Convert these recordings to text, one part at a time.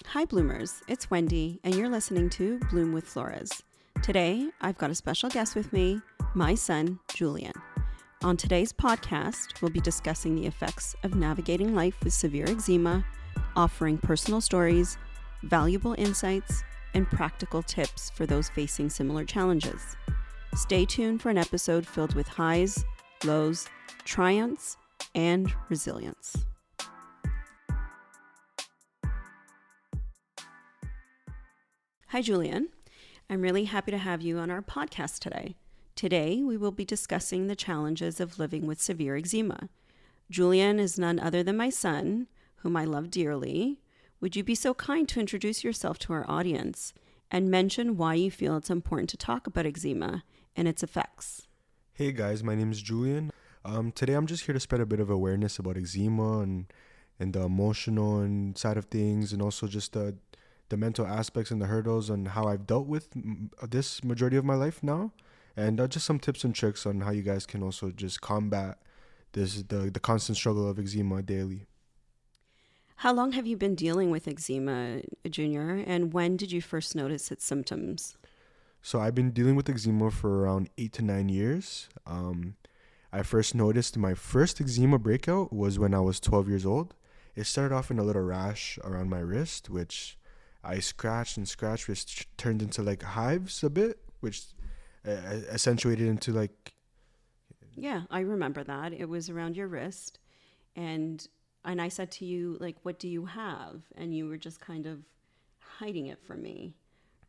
Hi Bloomers, it's Wendy and you're listening to Bloom with Flores. Today, I've got a special guest with me, my son, Julian. On today's podcast, we'll be discussing the effects of navigating life with severe eczema, offering personal stories, valuable insights, and practical tips for those facing similar challenges. Stay tuned for an episode filled with highs, lows, triumphs, and resilience. Hi, Julian. I'm really happy to have you on our podcast today. Today, we will be discussing the challenges of living with severe eczema. Julian is none other than my son, whom I love dearly. Would you be so kind to introduce yourself to our audience and mention why you feel it's important to talk about eczema and its effects? Hey guys, my name is Julian. Today I'm just here to spread a bit of awareness about eczema and the emotional and side of things, and also just the mental aspects and the hurdles and how I've dealt with this majority of my life now, and just some tips and tricks on how you guys can also just combat the constant struggle of eczema daily. How long have you been dealing with eczema, Junior, and when did you first notice its symptoms? So I've been dealing with eczema for around 8 to 9 years. I first noticed my first eczema breakout was when I was 12 years old. It started off in a little rash around my wrist, which I scratched and scratched, which turned into like hives a bit, which accentuated into like. Yeah, I remember that. It was around your wrist. And I said to you, like, what do you have? And you were just kind of hiding it from me,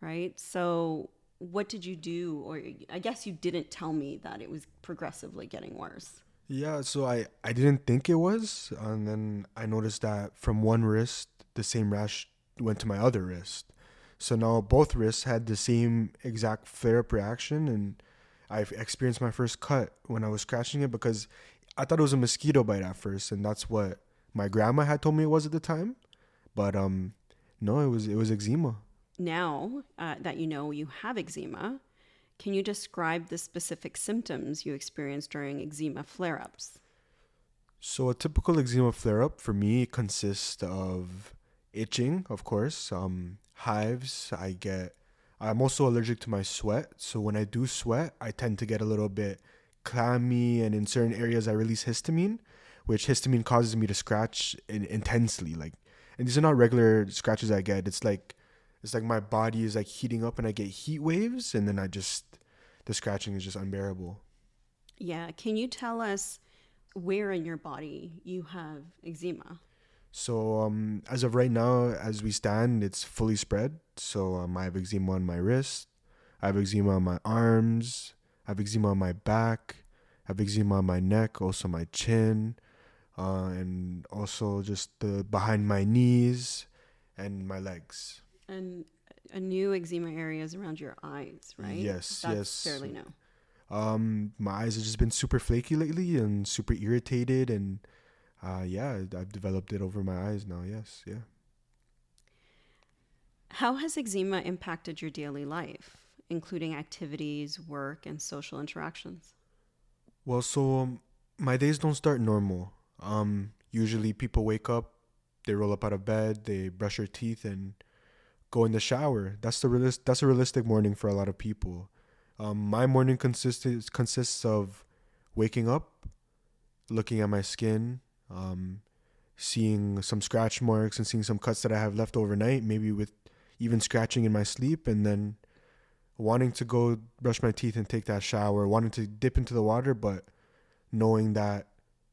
right? So what did you do? Or I guess you didn't tell me that it was progressively getting worse. Yeah, so I didn't think it was, and then I noticed that from one wrist, the same rash went to my other wrist. So now both wrists had the same exact flare-up reaction, and I've experienced my first cut when I was scratching it because I thought it was a mosquito bite at first, and that's what my grandma had told me it was at the time. But no, it was eczema. Now that you know you have eczema, can you describe the specific symptoms you experience during eczema flare ups? So a typical eczema flare-up for me consists of itching, of course, hives. I'm also allergic to my sweat. So when I do sweat, I tend to get a little bit clammy, and in certain areas I release histamine, which histamine causes me to scratch intensely. And these are not regular scratches I get. It's like my body is like heating up and I get heat waves, and then the scratching is just unbearable. Yeah, can you tell us where in your body you have eczema? So as of right now, as we stand, it's fully spread. So I have eczema on my wrist, I have eczema on my arms, I have eczema on my back, I have eczema on my neck, also my chin, and also just the behind my knees and my legs. And a new eczema area is around your eyes, right? Yes, That's yes. fairly new. My eyes have just been super flaky lately and super irritated, and yeah, I've developed it over my eyes now. Yes, yeah. How has eczema impacted your daily life, including activities, work, and social interactions? Well, so my days don't start normal. Usually people wake up, they roll up out of bed, they brush their teeth, and go in the shower. That's a realistic morning for a lot of people. My morning consists of waking up, looking at my skin, um, seeing some scratch marks and seeing some cuts that I have left overnight, maybe with even scratching in my sleep, and then wanting to go brush my teeth and take that shower, wanting to dip into the water, but knowing that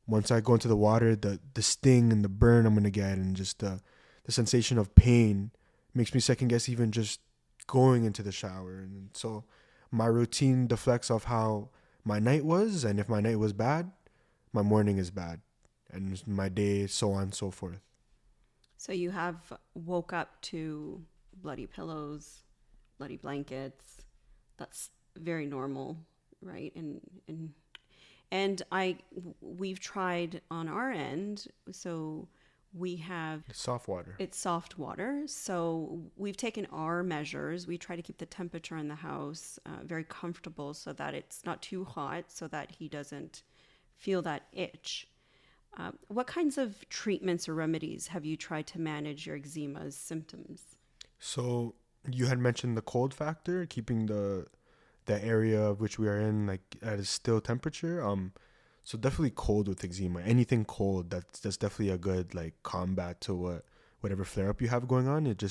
once I go into the water, the sting and the burn I'm gonna get, and just the sensation of pain makes me second guess even just going into the shower. And so my routine deflects off how my night was, and if my night was bad, my morning is bad, and my day, so on and so forth. So you have woke up to bloody pillows, bloody blankets. That's very normal, right? And we've tried on our end. So we have It's soft water. it's soft water. So we've taken our measures. We try to keep the temperature in the house very comfortable so that it's not too hot, so that he doesn't feel that itch. What kinds of treatments or remedies have you tried to manage your eczema's symptoms? So you had mentioned the cold factor, keeping the area of which we are in like at a still temperature. So definitely cold with eczema. Anything cold, that's definitely a good like combat to whatever flare up you have going on. It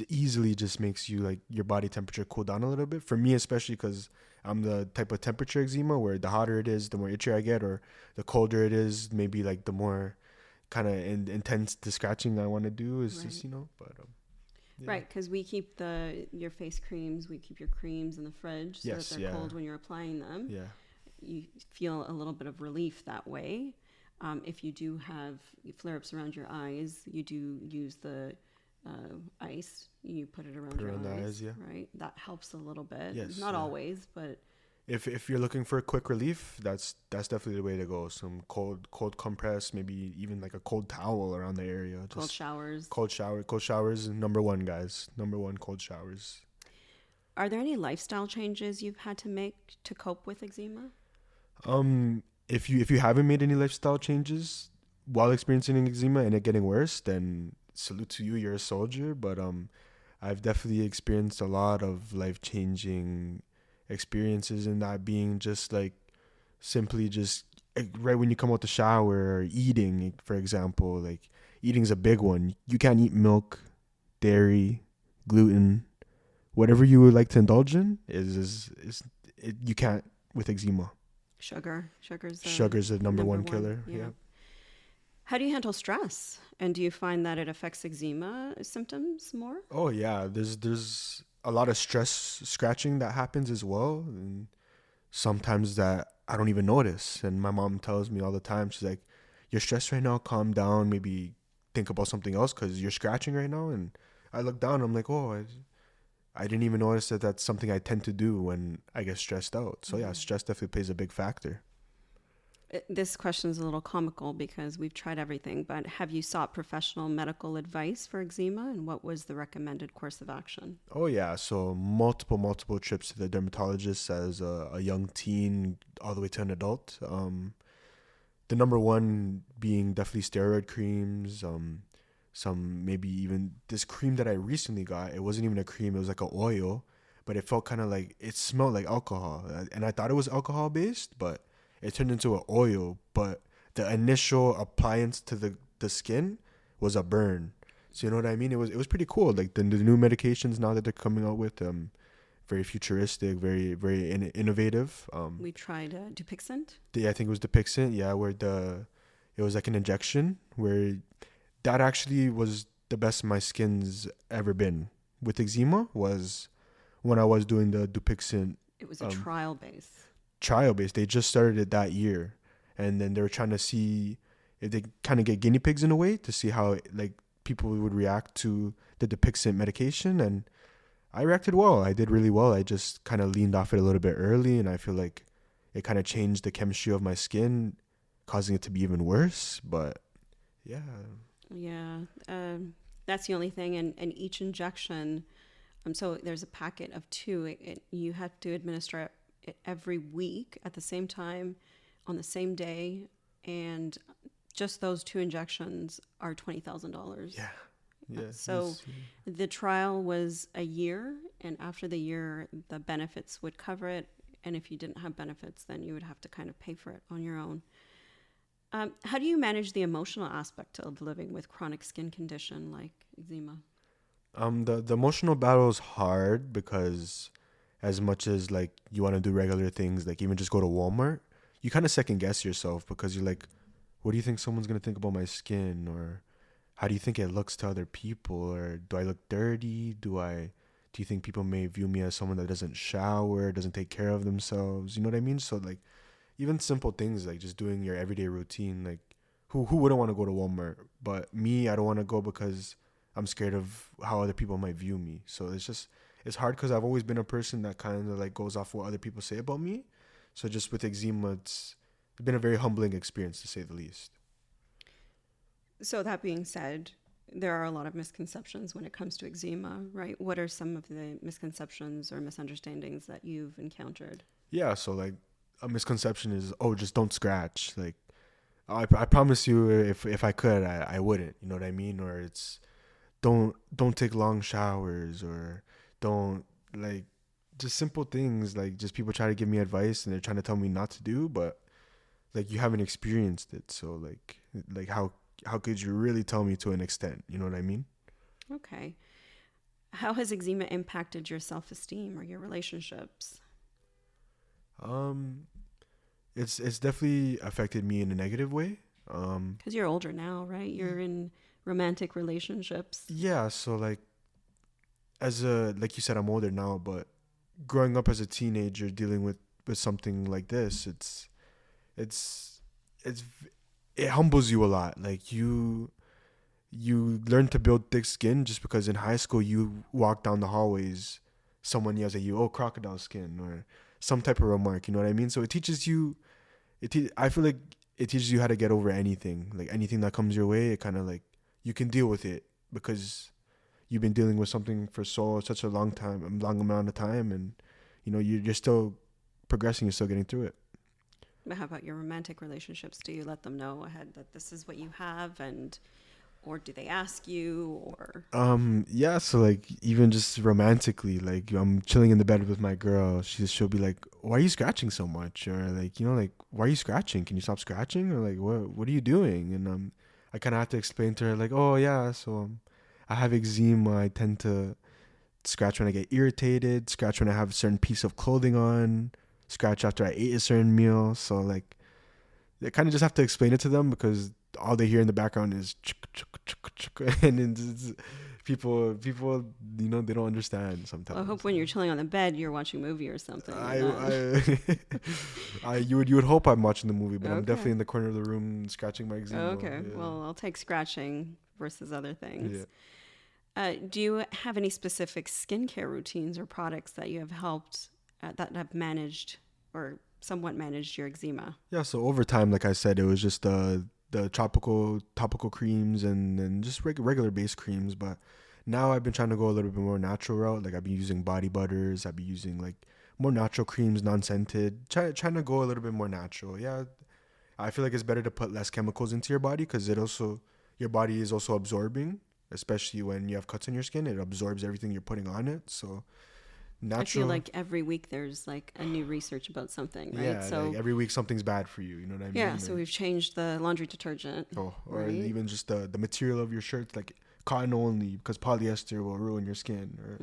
easily just makes you like your body temperature cool down a little bit. For me, especially because I'm the type of temperature eczema where the hotter it is, the more itchy I get, or the colder it is, maybe like the more kind of intense the scratching I want to do is Right. just but yeah. Right, because we keep your face creams, we keep your creams in the fridge so Yes, that they're yeah, cold when you're applying them. yeah. You feel a little bit of relief that way. If you do have flare-ups around your eyes, you do use the ice. You put it around Put it your around the eyes, eyes, yeah. right? That helps a little bit. Yes, Not yeah. always, but If you're looking for a quick relief, that's definitely the way to go. Some cold compress, maybe even like a cold towel around the area. cold Just showers. cold showers is number one, guys. Number one, cold showers. Are there any lifestyle changes you've had to make to cope with eczema? If you haven't made any lifestyle changes while experiencing eczema and it getting worse, then salute to you. You're a soldier. But I've definitely experienced a lot of life changing experiences, in that being just like simply just right when you come out the shower, or eating, for example. Like eating's a big one. You can't eat milk, dairy, gluten, whatever you would like to indulge in you can't with eczema. Sugar's the number one killer. Yeah. How do you handle stress? And do you find that it affects eczema symptoms more? Oh yeah, there's a lot of stress scratching that happens as well, and sometimes that I don't even notice. And my mom tells me all the time, she's like, "You're stressed right now. Calm down. Maybe think about something else because you're scratching right now." And I look down. I'm like, "Oh, I didn't even notice that that's something I tend to do when I get stressed out." So yeah, stress definitely plays a big factor. This question is a little comical because we've tried everything, but have you sought professional medical advice for eczema, and what was the recommended course of action? Oh yeah, so multiple trips to the dermatologist as a young teen all the way to an adult. The number one being definitely steroid creams. Some maybe even this cream that I recently got. It wasn't even a cream; it was like an oil, but it felt kind of like it smelled like alcohol, and I thought it was alcohol based, but it turned into an oil. But the initial appliance to the skin was a burn. So you know what I mean? It was pretty cool. Like the new medications now that they're coming out with, very futuristic, very innovative. We tried Dupixent. I think it was Dupixent. Yeah, where it was like an injection where that actually was the best my skin's ever been with eczema, was when I was doing the Dupixent. It was a trial base. They just started it that year, and then they were trying to see if they kind of get guinea pigs in a way to see how like people would react to the Dupixent medication, and I reacted well. I did really well. I just kind of leaned off it a little bit early, and I feel like it kind of changed the chemistry of my skin, causing it to be even worse. But yeah. Yeah, that's the only thing. And each injection, so there's a packet of two. You have to administer it every week at the same time, on the same day, and just those two injections are $20,000. Yeah. Yeah. So the trial was a year, and after the year, the benefits would cover it. And if you didn't have benefits, then you would have to kind of pay for it on your own. How do you manage the emotional aspect of living with chronic skin condition like eczema? The emotional battle is hard because as much as like you want to do regular things, like even just go to Walmart, you kind of second guess yourself because you're like, what do you think someone's going to think about my skin? Or how do you think it looks to other people? Or do I look dirty? Do you think people may view me as someone that doesn't shower, doesn't take care of themselves? You know what I mean? So like even simple things like just doing your everyday routine, like who wouldn't want to go to Walmart? But me, I don't want to go because I'm scared of how other people might view me. So it's hard because I've always been a person that kind of like goes off what other people say about me. So just with eczema, it's been a very humbling experience to say the least. So that being said, there are a lot of misconceptions when it comes to eczema, right? What are some of the misconceptions or misunderstandings that you've encountered? Yeah, so like a misconception is, oh, just don't scratch. Like I promise you, if I could, I wouldn't. You know what I mean? Or it's don't take long showers, or don't like just simple things, like just people try to give me advice and they're trying to tell me not to do, but like you haven't experienced it, so like how could you really tell me to an extent? You know what I mean? Okay. How has eczema impacted your self-esteem or your relationships? Um, it's definitely affected me in a negative way. Because you're older now, right? You're in romantic relationships. Yeah, so like like you said, I'm older now, but growing up as a teenager dealing with something like this, it's it's it humbles you a lot. Like you learn to build thick skin just because in high school you walk down the hallways, someone yells at you, "Oh, crocodile skin," or some type of remark. You know what I mean? So it teaches you. I feel like it teaches you how to get over anything, like anything that comes your way. It kind of like you can deal with it because you've been dealing with something for such a long amount of time, and you're still progressing. You're still getting through it. But how about your romantic relationships? Do you let them know ahead that this is what you have, or do they ask you, or? Yeah, so like even just romantically, like I'm chilling in the bed with my girl, she'll be like, "Why are you scratching so much?" Or like, like, "Why are you scratching? Can you stop scratching?" Or like, "What are you doing?" And I kind of have to explain to her like, "Oh yeah, so I have eczema. I tend to scratch when I get irritated, scratch when I have a certain piece of clothing on, scratch after I ate a certain meal." So like I kind of just have to explain it to them because all they hear in the background is and it's people they don't understand sometimes. Well, I hope when you're chilling on the bed, you're watching a movie or something. You would hope I'm watching the movie, but I'm Okay. definitely in the corner of the room scratching my eczema. Okay. Yeah. Well, I'll take scratching versus other things. Yeah. Do you have any specific skincare routines or products that you have helped that have managed or somewhat managed your eczema? Yeah, so over time, like I said, it was just the topical creams and just regular base creams. But now I've been trying to go a little bit more natural route. Like I've been using body butters. I've been using like more natural creams, non-scented. Trying to go a little bit more natural. Yeah, I feel like it's better to put less chemicals into your body because your body is also absorbing, especially when you have cuts on your skin. It absorbs everything you're putting on it. So natural. I feel like every week there's like a new research about something, right? Yeah, so like every week something's bad for you. You know what I mean? Yeah. So we've changed the laundry detergent. or right? even just the material of your shirts, like cotton only, because polyester will ruin your skin, or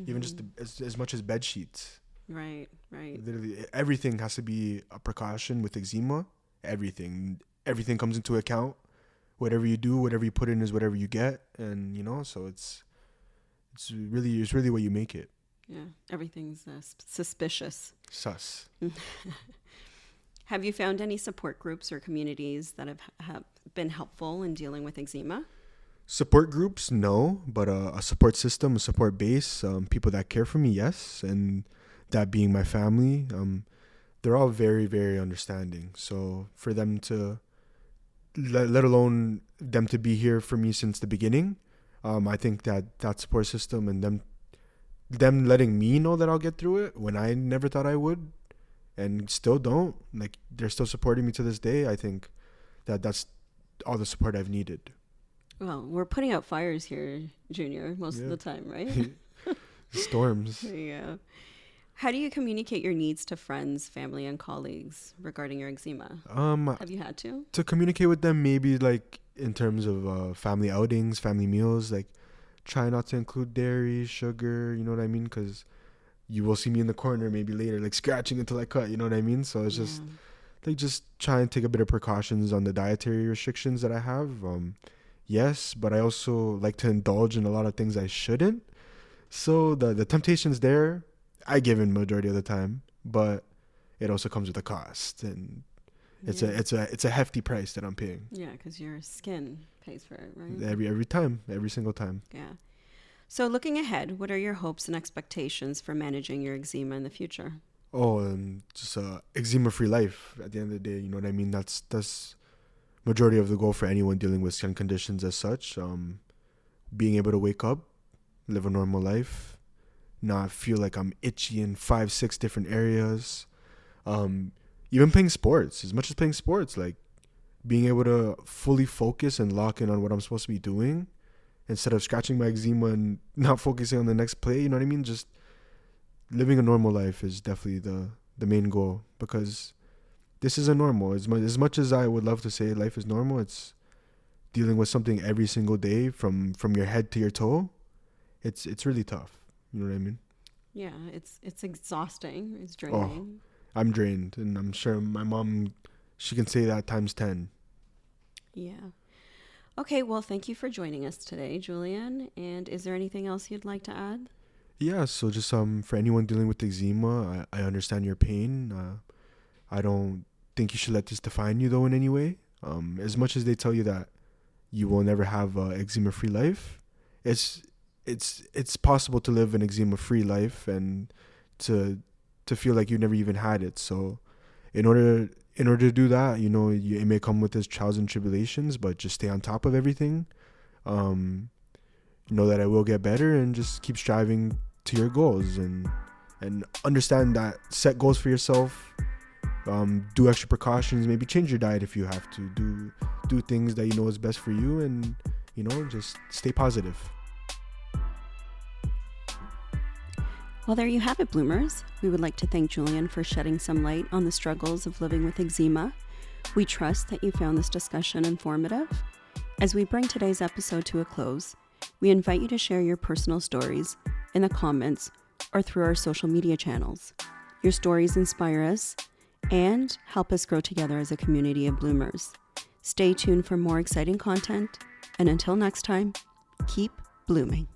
even just as much as bed sheets. Right. Literally, everything has to be a precaution with eczema. Everything comes into account. Whatever you do, whatever you put in is whatever you get, and so it's really what you make it. Yeah, everything's suspicious. Sus. Have you found any support groups or communities that have been helpful in dealing with eczema? Support groups, no, but a support system, a support base, people that care for me, yes, and that being my family, they're all very, very understanding. So for them to, let alone them to be here for me since the beginning, I think that support system and them letting me know that I'll get through it when I never thought I would, and still don't, like they're still supporting me to this day. I think that's all the support I've needed. Well, we're putting out fires here, Junior, most of the time, right? Storms. Yeah. How do you communicate your needs to friends, family, and colleagues regarding your eczema? Have you had to? To communicate with them, maybe like in terms of family outings, family meals, like try not to include dairy, sugar, you know what I mean? Because you will see me in the corner maybe later, like scratching until I cut, you know what I mean? So it's just like just try and take a bit of precautions on the dietary restrictions that I have. Yes, but I also like to indulge in a lot of things I shouldn't. So the temptation's there. I give in majority of the time, but it also comes with a cost, and it's a hefty price that I'm paying. Yeah, because your skin pays for it, right? Every single time. Yeah. So looking ahead, what are your hopes and expectations for managing your eczema in the future? Oh, and just eczema-free life. At the end of the day, you know what I mean. That's majority of the goal for anyone dealing with skin conditions as such. Being able to wake up, live a normal life, not feel like I'm itchy in 5-6 different areas. Even playing sports, as much as playing sports, like being able to fully focus and lock in on what I'm supposed to be doing instead of scratching my eczema and not focusing on the next play. You know what I mean? Just living a normal life is definitely the main goal, because this isn't normal. As much as I would love to say life is normal, it's dealing with something every single day from your head to your toe. It's really tough. You know what I mean? Yeah, it's exhausting. It's Oh, draining. I'm drained, and I'm sure my mom, she can say that times 10. Yeah. Okay, well, thank you for joining us today, Julian. And is there anything else you'd like to add? Yeah, so just for anyone dealing with eczema, I understand your pain. I don't think you should let this define you though in any way. As much as they tell you that you will never have a eczema-free life, it's possible to live an eczema-free life and to feel like you never even had it. So in order to do that, it may come with its trials and tribulations, but just stay on top of everything. Know that I will get better, and just keep striving to your goals, and understand that set goals for yourself. Do extra precautions, maybe change your diet if you have to. Do things that you know is best for you, and just stay positive. Well, there you have it, Bloomers. We would like to thank Julian for shedding some light on the struggles of living with eczema. We trust that you found this discussion informative. As we bring today's episode to a close, we invite you to share your personal stories in the comments or through our social media channels. Your stories inspire us and help us grow together as a community of bloomers. Stay tuned for more exciting content, and until next time, keep blooming.